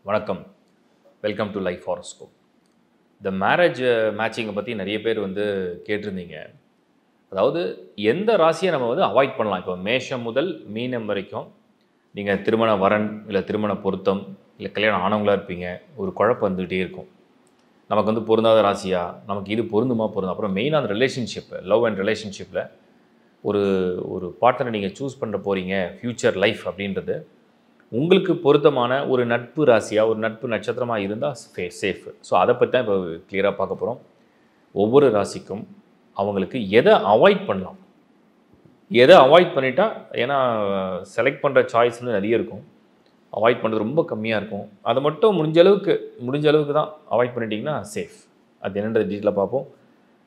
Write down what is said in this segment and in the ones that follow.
வணக்கம். Welcome to life horoscope. இந்த marriage மேட்சிங்கை பற்றி நிறைய பேர் வந்து கேட்டிருந்தீங்க. அதாவது எந்த ராசியை நம்ம வந்து அவாய்ட் பண்ணலாம். இப்போ மேஷம் முதல் மீனம் வரைக்கும் நீங்கள் திருமண வரன் இல்லை திருமண பொருத்தம் இல்லை கல்யாணம் ஆனவங்களாக இருப்பீங்க. ஒரு குழப்பம் வந்துகிட்டே இருக்கும். நமக்கு வந்து பொருந்தாத ராசியா, நமக்கு இது பொருந்துமா பொருந்தும். அப்புறம் மெயினாக அந்த ரிலேஷன்ஷிப், லவ் அண்ட் ரிலேஷன்ஷிப்பில் ஒரு ஒரு பார்ட்னரை நீங்கள் சூஸ் பண்ண போகிறீங்க. ஃப்யூச்சர் லைஃப் அப்படின்றது உங்களுக்கு பொருத்தமான ஒரு நட்பு ராசியாக, ஒரு நட்பு நட்சத்திரமாக இருந்தால் சேஃப். ஸோ அதை பற்றி தான் இப்போ கிளியராக பார்க்க போகிறோம். ஒவ்வொரு ராசிக்கும் அவங்களுக்கு எதை அவாய்ட் பண்ணலாம், எதை அவாய்ட் பண்ணிட்டா, ஏன்னா செலக்ட் பண்ணுற சாய்ஸ் வந்து நிறைய இருக்கும், அவாய்ட் பண்ணுறது ரொம்ப கம்மியாக இருக்கும். அதை மட்டும் முடிஞ்ச அளவுக்கு தான் அவாய்ட் பண்ணிட்டீங்கன்னா சேஃப். அது என்னன்ற டீட்டெயிலாக பார்ப்போம்.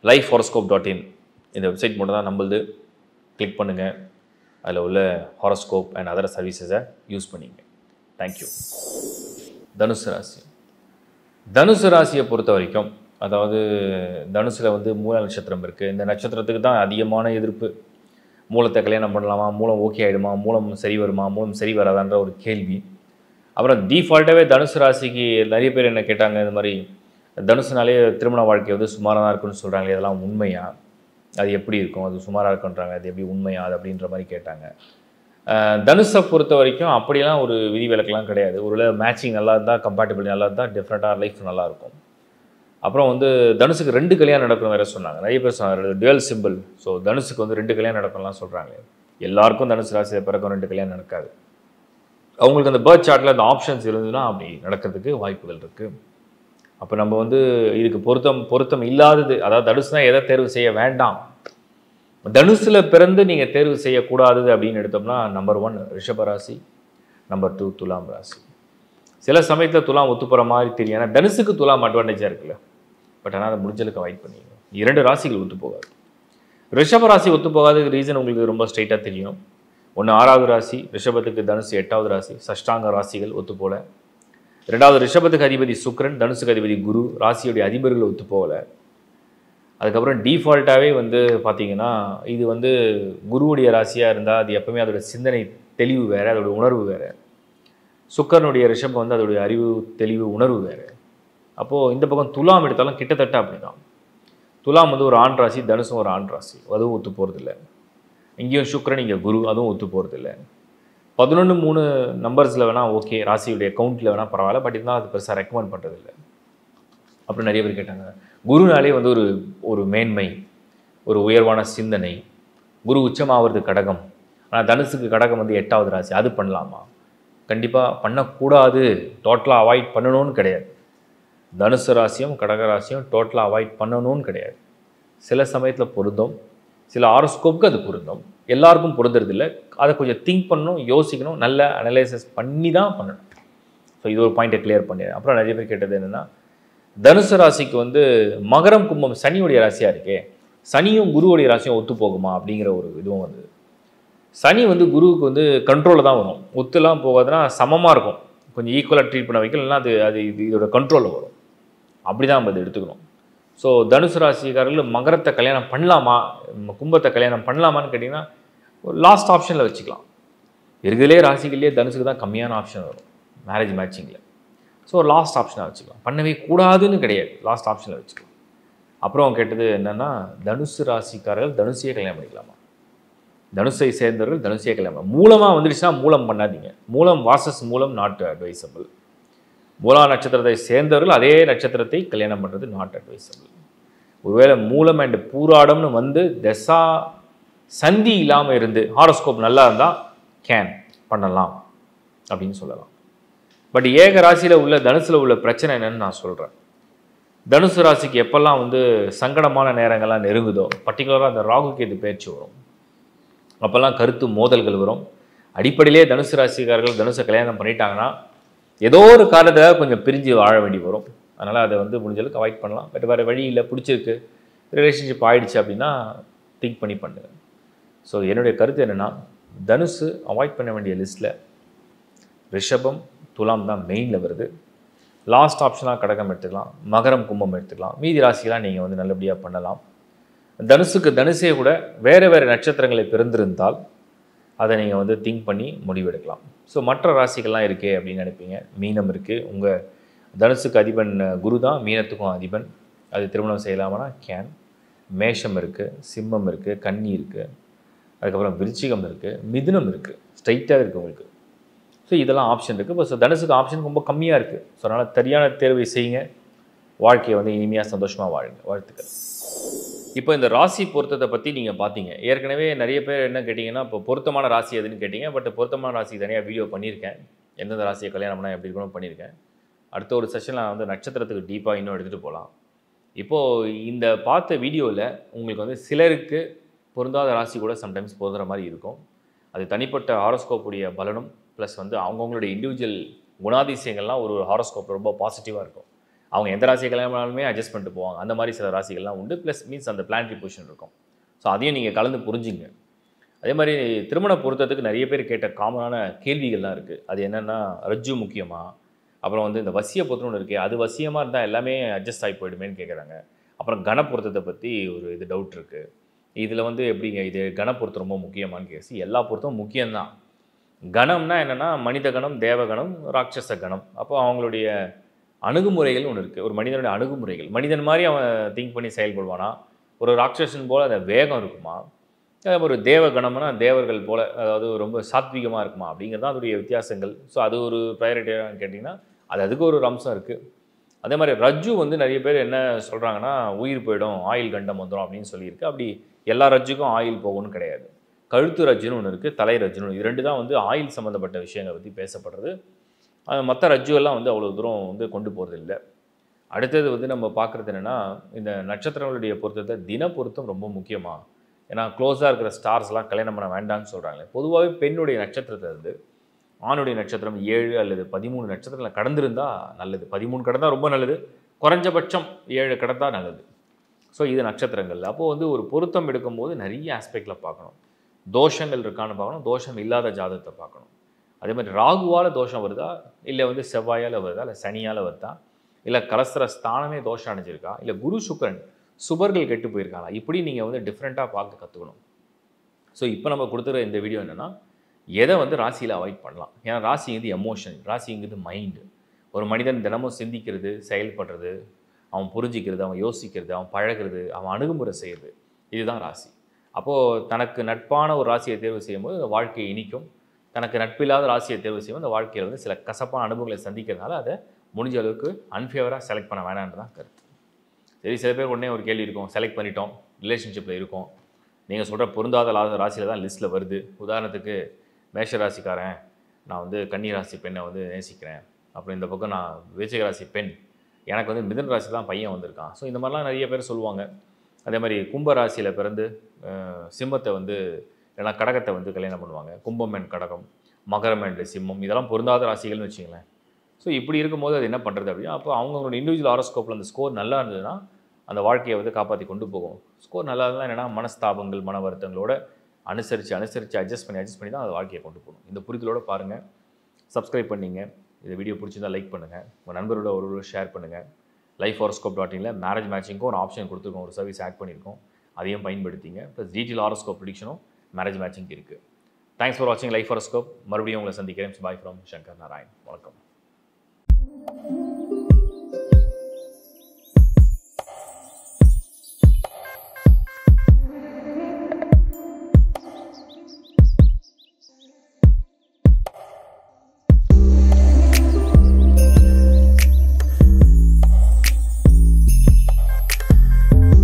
lifehoroscope.in இந்த வெப்சைட் மட்டும் தான் நம்மளுது. கிளிக் பண்ணுங்கள், அதில் உள்ள ஹாரோஸ்கோப் அண்ட் அதர் சர்வீசஸை யூஸ் பண்ணிங்க. தேங்க்யூ. தனுசு ராசியை பொறுத்த வரைக்கும், அதாவது தனுசில் வந்து மூல நட்சத்திரம் இருக்குது. இந்த நட்சத்திரத்துக்கு தான் அதிகமான எதிர்ப்பு. மூலத்தை கல்யாணம் பண்ணலாமா, மூலம் ஓகே ஆகிடுமா, மூலம் சரி வருமா, மூலம் சரி வராதான்ற ஒரு கேள்வி. அப்புறம் டிஃபால்ட்டாகவே தனுசு ராசிக்கு நிறைய பேர் என்ன கேட்டாங்க, இந்த மாதிரி தனுசுனாலே திருமண வாழ்க்கை வந்து சுமாராக தான் இருக்குன்னு சொல்கிறாங்களே, இதெல்லாம் உண்மையா, அது எப்படி இருக்கும், அது சுமாராக இருக்குன்றாங்க, அது எப்படி உண்மையா அது அப்படின்ற மாதிரி கேட்டாங்க. தனுஷை பொறுத்த வரைக்கும் அப்படிலாம் ஒரு விதி விலக்கெல்லாம் கிடையாது. ஒரு மேட்சிங் நல்லா இருந்தால், கம்பேட்டபிள் நல்லா இருந்தால், டிஃப்ரெண்ட்டாக லைஃப் நல்லாயிருக்கும். அப்புறம் வந்து தனுஷுக்கு 2 கல்யாணம் நடக்கணும் வேறு சொன்னாங்க. நிறைய பேர் சொன்னாங்க டுவெல் சிம்பிள். ஸோ தனுஷுக்கு வந்து 2 கல்யாணம் நடக்கணும்லாம் சொல்கிறாங்க. எல்லாருக்கும் தனுசு ராசியில் பிறக்கும் 2 கல்யாணம் நடக்காது. அவங்களுக்கு அந்த பர்த் சார்ட்டில் அந்த ஆப்ஷன்ஸ் இருந்ததுன்னா அப்படி நடக்கிறதுக்கு வாய்ப்புகள் இருக்குது. அப்போ நம்ம வந்து இதுக்கு பொருத்தம் இல்லாதது, அதாவது தனுசுனா எதை தேர்வு செய்ய வேண்டாம், தனுசில் பிறந்து நீங்கள் தேர்வு செய்யக்கூடாது அப்படின்னு எடுத்தோம்னா, நம்பர் 1 ரிஷபராசி, நம்பர் 2 துலாம் ராசி. சில சமயத்தில் துலாம் ஒத்து போகிற மாதிரி தெரியும். ஏன்னா தனுசுக்கு துலாம் அட்வான்டேஜாக இருக்குல்ல. பட் ஆனால் அதை முடிஞ்சலுக்கு அவாய்ட் பண்ணிங்க. 2 ராசிகள் ஒத்து போகாது. ரிஷபராசி ஒத்து போகாததுக்கு ரீசன் உங்களுக்கு ரொம்ப ஸ்ட்ரைட்டாக தெரியும். 1 6வது ராசி, ரிஷபத்துக்கு தனுசு 8வது ராசி, சஷ்டாங்க ராசிகள் ஒத்து போகல. 2வது ரிஷபத்துக்கு அதிபதி சுக்கிரன், தனுசுக்கு அதிபதி குரு, ராசியுடைய அதிபர்கள் ஒத்து போகலை. அதுக்கப்புறம் டிஃபால்ட்டாகவே வந்து பார்த்திங்கன்னா, இது வந்து குருவுடைய ராசியாக இருந்தால் அது எப்பவுமே அதோட சிந்தனை தெளிவு வேறு, அதோடய உணர்வு வேறு. சுக்கரனுடைய ரிஷபம் வந்து அதோடைய அறிவு தெளிவு உணர்வு வேறு. அப்போது இந்த பக்கம் துலாம் எடுத்தாலும் கிட்டத்தட்ட அப்படி தான். துலாம் வந்து ஒரு ஆண் ராசி, தனுசும் ஒரு ஆண் ராசி, அதுவும் ஒத்து போகிறதில்ல. இங்கேயும் சுக்கரன், இங்கே குரு, அதுவும் ஒத்து போகிறதில்ல. 11-3 நம்பர்ஸில் வேணால் ஓகே, ராசியுடைய கவுண்ட்டில் வேணால் பரவாயில்ல. பட் இருந்தால் அது பெருசாக ரெக்கமெண்ட் பண்ணுறதில்ல. அப்புறம் நிறைய பேர் கேட்டாங்க, குருனாலே வந்து ஒரு மேன்மை, ஒரு உயர்வான சிந்தனை. குரு உச்சமாவது கடகம், ஆனால் தனுசுக்கு கடகம் வந்து 8வது ராசி, அது பண்ணலாமா? கண்டிப்பாக பண்ணக்கூடாது. டோட்டலாக அவாய்ட் பண்ணணும்னு கிடையாது. தனுசு ராசியும் கடக ராசியும் டோட்டலாக அவாய்ட் பண்ணணும்னு கிடையாது. சில சமயத்தில் பொருந்தும், சில ஹாரோஸ்கோப்புக்கு அது பொருந்தும், எல்லாருக்கும் பொருந்துறதில்லை. அதை கொஞ்சம் திங்க் பண்ணணும், யோசிக்கணும், நல்ல அனலைசிஸ் பண்ணி தான் பண்ணணும். ஸோ இது ஒரு பாயிண்ட்டை கிளியர் பண்ணிடுறேன். அப்புறம் நிறைய பேர் கேட்டது என்னென்னா, தனுசு ராசிக்கு வந்து மகரம் கும்பம் சனியுடைய ராசியாக இருக்கே, சனியும் குருவுடைய ராசியும் ஒத்து போகுமா அப்படிங்கிற ஒரு இதுவும் வந்தது. சனி வந்து குருவுக்கு வந்து கண்ட்ரோலில் தான் வரும். ஒத்துலாம் போகாதுன்னா சமமாக இருக்கும், கொஞ்சம் ஈக்குவலாக ட்ரீட் பண்ண வைக்கல, இல்லைன்னா அது இதோட கண்ட்ரோலில் வரும். அப்படி தான் நம்ம அதை எடுத்துக்கணும். ஸோ தனுசு ராசிக்காரர்கள் மகரத்தை கல்யாணம் பண்ணலாமா, கும்பத்தை கல்யாணம் பண்ணலாமான்னு கேட்டிங்கன்னா, ஒரு லாஸ்ட் ஆப்ஷனில் வச்சுக்கலாம். இருக்கிறதுலே ராசிகள்லேயே தனுசுக்கு தான் கம்மியான ஆப்ஷன் வரும் மேரேஜ் மேட்சிங்கில். ஸோ லாஸ்ட் ஆப்ஷனாக வச்சுக்கலாம். பண்ணவே கூடாதுன்னு கிடையாது, லாஸ்ட் ஆப்ஷனில் வச்சுக்கலாம். அப்புறம் அவங்க கேட்டது என்னென்னா, தனுசு ராசிக்காரர்கள் தனுசையே கல்யாணம் பண்ணிக்கலாமா? தனுசை சேர்ந்தவர்கள் தனுசையே கல்யாணம் மூலமாக வந்துடுச்சுன்னா மூலம் பண்ணாதீங்க. மூலம் வாசஸ் மூலம் நாட் அட்வைசபிள். மூலா நட்சத்திரத்தை சேர்ந்தவர்கள் அதே நட்சத்திரத்தை கல்யாணம் பண்ணுறது நாட் அட்வைசபிள். ஒருவேளை மூலம் அண்ட் பூராடம்னு வந்து தசா சந்தி இல்லாமல் இருந்து ஹாரோஸ்கோப் நல்லா இருந்தால் பண்ணலாம் அப்படின்னு சொல்லலாம். பட் ஏக ராசியில் உள்ள தனுசில் உள்ள பிரச்சனை என்னன்னு நான் சொல்கிறேன். தனுசு ராசிக்கு எப்போல்லாம் வந்து சங்கடமான நேரங்கள்லாம் நெருங்குதோ, பர்டிகுலராக அந்த ராகு கேது பயிற்சி வரும், அப்போல்லாம் கருத்து மோதல்கள் வரும். அடிப்படையிலே தனுசு ராசிக்காரர்கள் தனுசை கல்யாணம் பண்ணிட்டாங்கன்னா ஏதோ ஒரு காரணத்தில் கொஞ்சம் பிரிஞ்சு வாழ வேண்டி வரும். அதனால் அதை வந்து முடிஞ்சளவுக்கு அவாய்ட் பண்ணலாம். பட் வேறு வழி இல்லை, பிடிச்சிருக்கு, ரிலேஷன்ஷிப் ஆகிடுச்சு அப்படின்னா திங்க் பண்ணி பண்ணுங்க. ஸோ என்னுடைய கருத்து என்னென்னா, தனுசு அவாய்ட் பண்ண வேண்டிய லிஸ்ட்டில் ரிஷபம் துலாம் தான் மெயினில் வருது. லாஸ்ட் ஆப்ஷனாக கடகம் எடுத்துக்கலாம், மகரம் கும்பம் எடுத்துக்கலாம். மீதி ராசிலாம் நீங்கள் வந்து நல்லபடியாக பண்ணலாம். தனுசுக்கு தனுசே கூட வேறு நட்சத்திரங்களை பிறந்திருந்தால் அதை நீங்கள் வந்து திங்க் பண்ணி முடிவெடுக்கலாம். ஸோ மற்ற ராசிகள்லாம் இருக்கே அப்படின்னு நினைப்பீங்க. மீனம் இருக்குது. உங்கள் தனுசுக்கு அதிபன் குரு தான் மீனத்துக்கும் அதிபன். அது திருமணம் செய்யலாமான்னா கேன். மேஷம் இருக்குது, சிம்மம் இருக்குது, கன்னி இருக்குது, அதுக்கப்புறம் விருச்சிகம் இருக்குது, மிதுனம் இருக்குது. ஸ்ட்ரைட்டாக இருக்குது உங்களுக்கு. ஸோ இதெல்லாம் ஆப்ஷன் இருக்குது. இப்போ தனுசுக்கு ஆப்ஷன் ரொம்ப கம்மியாக இருக்குது. ஸோ அதனால் சரியான தேர்வை செய்யுங்க. வாழ்க்கையை வந்து இனிமையாக சந்தோஷமாக வாழுங்க. வாழ்த்துக்கள். இப்போ இந்த ராசி பொருத்தத்தை பற்றி நீங்கள் பார்த்தீங்க. ஏற்கனவே நிறைய பேர் என்ன கேட்டிங்கன்னா, இப்போ பொருத்தமான ராசி எதுன்னு கேட்டிங்க. பட் பொருத்தமான ராசி தனியாக வீடியோ பண்ணியிருக்கேன். எந்தெந்த ராசியை கல்யாணம் பண்ணால் எப்படி இருக்கணும் பண்ணியிருக்கேன். அடுத்த ஒரு செஷனில் நான் வந்து நட்சத்திரத்துக்கு டீப்பாக இன்னும் எடுத்துகிட்டு போகலாம். இப்போது இந்த பார்த்த வீடியோவில் உங்களுக்கு வந்து சிலருக்கு பொருந்தாத ராசி கூட சம்டைம்ஸ் பொருந்துற மாதிரி இருக்கும். அது தனிப்பட்ட ஹாரோஸ்கோப்புடைய பலனும் ப்ளஸ் வந்து அவங்கவுங்களுடைய இண்டிவிஜுவல் குணாதிசயங்கள்லாம் ஒரு ஹாரோஸ்கோப் ரொம்ப பாசிட்டிவாக இருக்கும். அவங்க எந்த ராசியை கல்யாணம் பண்ணாலுமே அட்ஜஸ்ட் பண்ணிட்டு போவாங்க. அந்த மாதிரி சில ராசிகள்லாம் உண்டு. ப்ளஸ் மீன்ஸ் அந்த பிளானட்டரி பொசிஷன் இருக்கும். ஸோ அதையும் நீங்கள் கலந்து புரிஞ்சுங்க. அதே மாதிரி திருமண பொருத்தத்துக்கு நிறைய பேர் கேட்ட காமனான கேள்விகள்லாம் இருக்குது. அது என்னென்னா, ரஜ்ஜு முக்கியமாக, அப்புறம் வந்து இந்த வசிய பொருத்தம்னு இருக்குது, அது வசியமாக இருந்தால் எல்லாமே அட்ஜஸ்ட் ஆகி போயிடுமேன்னு கேட்குறாங்க. அப்புறம் கன பொருத்தத்தை பற்றி ஒரு இது டவுட் இருக்குது. இதில் வந்து எப்படிங்க இது கன பொருத்தம் ரொம்ப முக்கியமானு கேசி, எல்லா பொருத்தமும் முக்கியம்தான். கணம்னா என்னென்னா, மனித கணம், தேவகணம், ராட்சச கணம். அப்போ அவங்களுடைய அணுகுமுறைகள் ஒன்று இருக்குது. ஒரு மனிதனுடைய அணுகுமுறைகள், மனிதன் மாதிரி அவன் திங்க் பண்ணி செயல்படுவானா, ஒரு ராட்சசன் போல் அந்த வேகம் இருக்குமா, ஒரு தேவகணம்னா தேவர்கள் போல், அதாவது ரொம்ப சாத்வீகமாக இருக்குமா, அப்படிங்கிறது தான் அதோடைய வித்தியாசங்கள். ஸோ அது ஒரு ப்ரையாரிட்டியானு கேட்டிங்கன்னா, அதுக்கு ஒரு அம்சம் இருக்குது. அதே மாதிரி ரஜ்ஜு வந்து நிறைய பேர் என்ன சொல்கிறாங்கன்னா, உயிர் போயிடும், ஆயில் கண்டம் வந்துடும் அப்படின்னு சொல்லியிருக்கு. அப்படி எல்லா ரஜ்ஜுக்கும் ஆயில் போகணும்னு கிடையாது. கழுத்து ரஜ்ஜுன்னு ஒன்று இருக்குது, தலை ரஜ்ஜுன்னு, இது ரெண்டு தான் வந்து ஆயில் சம்மந்தப்பட்ட விஷயங்களை பற்றி பேசப்படுறது. மற்ற ரஜ்ஜுவெல்லாம் வந்து அவ்வளோ தூரம் வந்து கொண்டு போகிறது இல்லை. அடுத்தது வந்து நம்ம பார்க்குறது என்னென்னா, இந்த நட்சத்திரங்களுடைய பொருத்தத்தை தின பொருத்தம் ரொம்ப முக்கியமாக. ஏன்னா க்ளோஸாக இருக்கிற ஸ்டார்ஸ்லாம் கல்யாணம் பண்ண வேண்டாம்னு சொல்கிறாங்களே. பொதுவாகவே பெண்ணுடைய நட்சத்திரத்தை வந்து ஆணுடைய நட்சத்திரம் 7 அல்லது 13 நட்சத்திரத்தில் கடந்திருந்தால் நல்லது. 13 கடந்தால் ரொம்ப நல்லது. குறைஞ்சபட்சம் 7 கடந்தால் நல்லது. ஸோ இது நட்சத்திரங்கள். அப்போது வந்து ஒரு பொருத்தம் எடுக்கும்போது நிறைய ஆஸ்பெக்டில் பார்க்கணும். தோஷங்கள் இருக்கான்னு பார்க்கணும், தோஷம் இல்லாத ஜாதகத்தை பார்க்கணும். அதே மாதிரி ராகுவால் தோஷம் வருதா, இல்லை வந்து செவ்வாயால் வருதா, இல்லை சனியால் வருதா, இல்லை கலஸ்திர ஸ்தானமே தோஷம் அடைஞ்சிருக்கா, இல்லை குரு சுக்கிரன் சுபர்கள் கெட்டு போயிருக்காங்களா, இப்படி நீங்கள் வந்து டிஃப்ரெண்ட்டாக பார்த்து கற்றுக்கணும். ஸோ இப்போ நம்ம கொடுத்துற இந்த வீடியோ என்னென்னா, எதை வந்து ராசியில் அவாய்ட் பண்ணலாம். ஏன்னா ராசிங்கிறது எமோஷன், ராசிங்கிறது மைண்டு. ஒரு மனிதன் தினமும் சிந்திக்கிறது, செயல்படுறது, அவன் புரிஞ்சிக்கிறது, அவன் யோசிக்கிறது, அவன் பழகிறது, அவன் அணுகுமுறை செய்கிறது, இதுதான் ராசி. அப்போது தனக்கு நட்பான ஒரு ராசியை தேர்வு செய்யும்போது அந்த வாழ்க்கையை இனிக்கும். தனக்கு நட்பில்லாத ராசியை தேர்வு செய்யும்போது அந்த வாழ்க்கையில் வந்து சில கசப்பான அனுபவங்களை சந்திக்கிறதுனால அதை முடிஞ்ச அளவுக்கு அன்ஃபேவராக செலக்ட் பண்ண வேணான்றது தான் கருத்து. சரி, சில பேர் உடனே ஒரு கேள்வி இருக்கும், செலக்ட் பண்ணிட்டோம், ரிலேஷன்ஷிப்பில் இருக்கும், நீங்கள் சொல்கிற பொருந்தாத ராசியில் தான் லிஸ்ட்டில் வருது. உதாரணத்துக்கு மேஷ ராசிக்காரன், நான் வந்து கன்னி ராசி பெண்ணை வந்து நேசிக்கிறேன், அப்புறம் இந்த பக்கம் நான் விருச்சிக ராசி பெண், எனக்கு வந்து மிதுன ராசி தான் பையன் வந்திருக்கான். ஸோ இந்த மாதிரிலாம் நிறைய பேர் சொல்லுவாங்க. அதே மாதிரி கும்ப ராசியில் பிறந்து சிம்மத்தை வந்து இல்லைனா கடகத்தை வந்து கல்யாணம் பண்ணுவாங்க. கும்பம் அண்ட் கடகம், மகரம் அண்ட் சிம்மம், இதெல்லாம் பொருந்தாத ராசிகள்னு வச்சுங்களேன். ஸோ இப்படி இருக்கும்போது அது என்ன பண்ணுறது அப்படின்னா, அப்போ அவங்களோட இண்டிவிஜுவல் ஹாரோஸ்கோப்பில் அந்த ஸ்கோர் நல்லா இருந்ததுன்னா அந்த வாழ்க்கையை வந்து காப்பாற்றி கொண்டு போகும். ஸ்கோர் நல்லா இருந்தால் என்னென்னா, மனஸ்தாபங்கள், மன வருத்தங்களோட அனுசரித்து அட்ஜஸ்ட் பண்ணி தான் அந்த வாழ்க்கையை கொண்டு போகணும். இந்த புரிதலோடு பாருங்கள். சப்ஸ்கிரைப் பண்ணிங்க. இந்த வீடியோ பிடிச்சிருந்தால் லைக் பண்ணுங்கள். உங்கள் நண்பரோட ஒரு ஷேர் பண்ணுங்கள். lifehoroscope.in மேரேஜ் மேட்சிங்க்கும் ஒரு ஆப்ஷன் கொடுத்துருக்கோம், ஒரு சர்வீஸ் ஆட் பண்ணியிருக்கோம், அதையும் பயன்படுத்திங்க. ப்ளஸ் டீட்டெயில் ஹாரோஸ்கோப் ப்ரெடிக்ஷனும் மேரேஜ் மேட்சிங் இருக்குது. தேங்க்ஸ் ஃபார் வாட்சிங் லைஃப் ஹாரோஸ்கோப். மறுபடியும் உங்களை சந்திக்கிறேன். Bye from Shankar Narayan. வணக்கம்.